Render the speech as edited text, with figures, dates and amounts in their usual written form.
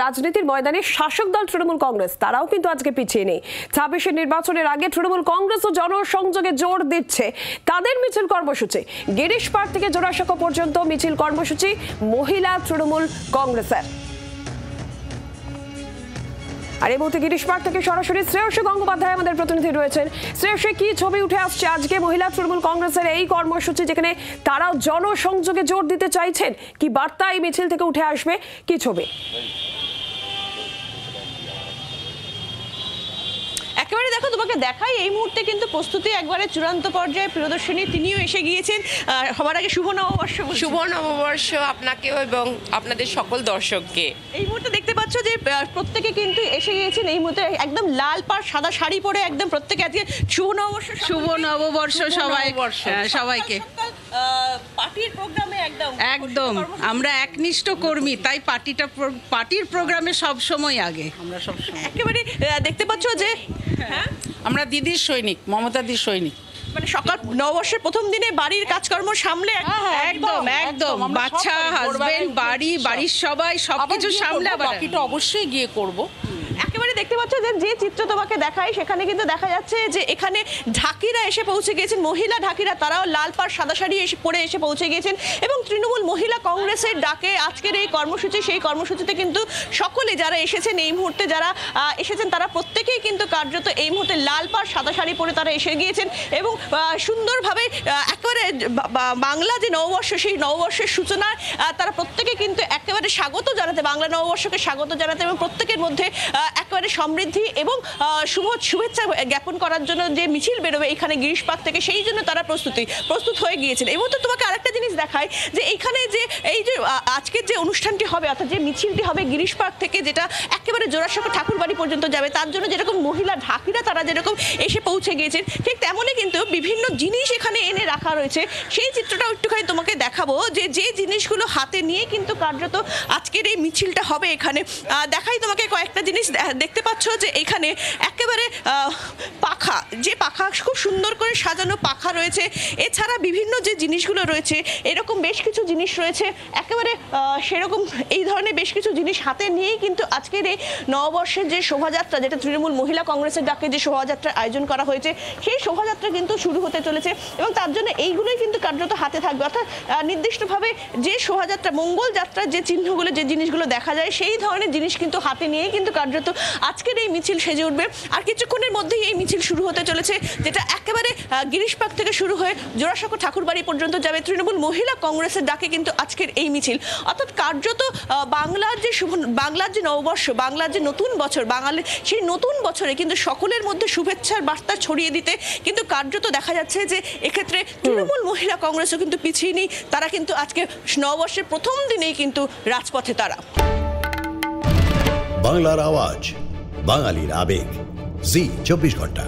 রাজনীতির ময়দানে শাসক দল তৃণমূল কংগ্রেস তারাও কিন্তু আজকে পিছিয়ে নেই। ২৬ নির্বাচনের আগে তৃণমূল কংগ্রেস ও জনসংযোগে জোর দিচ্ছে। তাদের মিছিল কর্মসূচি গিরিশ পাড় থেকে জোড়াসাঁকো পর্যন্ত মিছিল কর্মসূচি মহিলা তৃণমূল কংগ্রেসের। আর এই মুহূর্তে গিরিশ পাড় থেকে সরাসরি শ্রেয়সী গঙ্গোপাধ্যায় আমাদের প্রতিনিধি রয়েছেন। শ্রেয়সী, কি ছবি উঠে আসছে আজকে মহিলা তৃণমূল কংগ্রেসের এই কর্মসূচি, যেখানে তারাও জনসংযোগে জোর দিতে চাইছেন? কি বার্তা এই মিছিল থেকে উঠে আসবে, কি ছবি? একেবারে দেখো, তোমাকে দেখাই এই মুহূর্তে কিন্তু প্রস্তুতি একবারে চূড়ান্ত পর্যায়ে। প্রিয়দর্শিনী তিনিও এসে গিয়েছেন। সবার আগে শুভ নববর্ষ। শুভ নববর্ষ আপনাকেও এবং আপনাদের সকল দর্শককে। এই মুহূর্তে দেখতে পাচ্ছ যে প্রত্যেকে কিন্তু এসে গিয়েছেন। এই মুহূর্তে একদম লাল পাড় সাদা শাড়ি পরে একদম প্রত্যেকে আজকে শুভ নববর্ষ। শুভ নববর্ষ সবাইকে। পার্টির প্রোগ্রামে একদম আমরা একনিষ্ঠ কর্মী, তাই পার্টির প্রোগ্রামে সব সময় আগে। আমরা সব সময় একেবারে দেখতে পাচ্ছ যে আমরা দিদির সৈনিক, মমতাদির সৈনিক। মানে সকাল নববর্ষের প্রথম দিনে বাড়ির কাজকর্ম সামলে একদম বাচ্চা, হাজবেন্ড, বাড়ির সবাই সবকিছু সামলে বাকিটা অবশ্যই গিয়ে করব। একেবারে দেখতে পাচ্ছ যে চিত্র তোমাকে দেখাই, সেখানে কিন্তু দেখা যাচ্ছে যে এখানে ঢাকিরা এসে পৌঁছে গিয়েছেন। মহিলা ঢাকিরা তারাও লাল পাড় সাদা শাড়ি পরে এসে পৌঁছে গিয়েছেন এবং তৃণমূল মহিলা কংগ্রেসের ডাকে আজকের এই কর্মসূচি, সেই কর্মসূচিতে কিন্তু সকলে যারা এসেছেন এই মুহূর্তে যারা এসেছেন তারা প্রত্যেকেই কিন্তু কার্যত এই মুহূর্তে লাল পাড় সাদা শাড়ি পরে তারা এসে গিয়েছেন এবং সুন্দরভাবে একেবারে বাংলা যে নববর্ষ, সেই নববর্ষের সূচনা তারা প্রত্যেকে কিন্তু একেবারে স্বাগত জানাতে, বাংলা নববর্ষকে স্বাগত জানাতে এবং প্রত্যেকের মধ্যে একেবারে সমৃদ্ধি এবং শুভেচ্ছা জ্ঞাপন করার জন্য যে মিছিল বেরোবে এখানে গিরিশ পার্ক থেকে, সেই জন্য তারা প্রস্তুত হয়ে গিয়েছেন। এই মুহূর্তে তোমাকে আরেকটা জিনিস দেখায় যে এইখানে যে এই যে আজকের যে অনুষ্ঠানটি হবে, অর্থাৎ যে মিছিলটি হবে গিরিশ পার্ক থেকে, যেটা একেবারে জোড়াসাঁকো ঠাকুরবাড়ি পর্যন্ত যাবে, তার জন্য যেরকম মহিলা ঢাকিরা তারা যেরকম এসে পৌঁছে গিয়েছেন, ঠিক তেমনই কিন্তু বিভিন্ন জিনিস এখানে এনে রাখা রয়েছে। সেই চিত্রটাও একটুখানি তোমাকে দেখাবো যে যে জিনিসগুলো হাতে নিয়ে কিন্তু কার্যত আজকের এই মিছিলটা হবে। এখানে দেখাই তোমাকে কয়েকটা জিনিস। দেখতে পাচ্ছ যে এখানে একেবারে পাখা, যে পাখা খুব সুন্দর করে সাজানো পাখা রয়েছে। এছাড়া বিভিন্ন যে জিনিসগুলো রয়েছে, এরকম বেশ কিছু জিনিস রয়েছে একেবারে সেরকম এই ধরনের বেশ কিছু জিনিস হাতে নিয়েই কিন্তু আজকের এই নববর্ষের যে শোভাযাত্রা, যেটা তৃণমূল মহিলা কংগ্রেসের ডাকে যে শোভাযাত্রার আয়োজন করা হয়েছে, সেই শোভাযাত্রা কিন্তু শুরু হতে চলেছে এবং তার জন্য এইগুলোই কিন্তু কার্যত হাতে থাকবে। অর্থাৎ নির্দিষ্টভাবে যে শোভাযাত্রা, মঙ্গল যাত্রার যে চিহ্নগুলো, যে জিনিসগুলো দেখা যায়, সেই ধরনের জিনিস কিন্তু হাতে নিয়েই কিন্তু কার্যত আজকের এই মিছিল সেজে উঠবে। আর কিছুক্ষণের মধ্যেই এই মিছিল শুরু হতে চলেছে, যেটা একেবারে গিরিশ পার্ক থেকে শুরু হয়ে জোড়াসাঁকো ঠাকুরবাড়ি পর্যন্ত যাবে। তৃণমূল মহিলা কংগ্রেসের ডাকে কিন্তু আজকের এই মিছিল, অর্থাৎ কার্যত বাংলার যে নববর্ষ, বাংলার যে নতুন বছর, বাঙালির সেই নতুন বছরে কিন্তু সকলের মধ্যে শুভেচ্ছার বার্তা ছড়িয়ে দিতে কিন্তু কার্যত দেখা যাচ্ছে যে এক্ষেত্রে তৃণমূল মহিলা কংগ্রেসও কিন্তু পিছিয়ে নেই। তারা কিন্তু আজকে নববর্ষের প্রথম দিনেই কিন্তু রাজপথে তারা। বাংলার আওয়াজ, বাঙালির আবেগ, জি 24 ঘন্টা।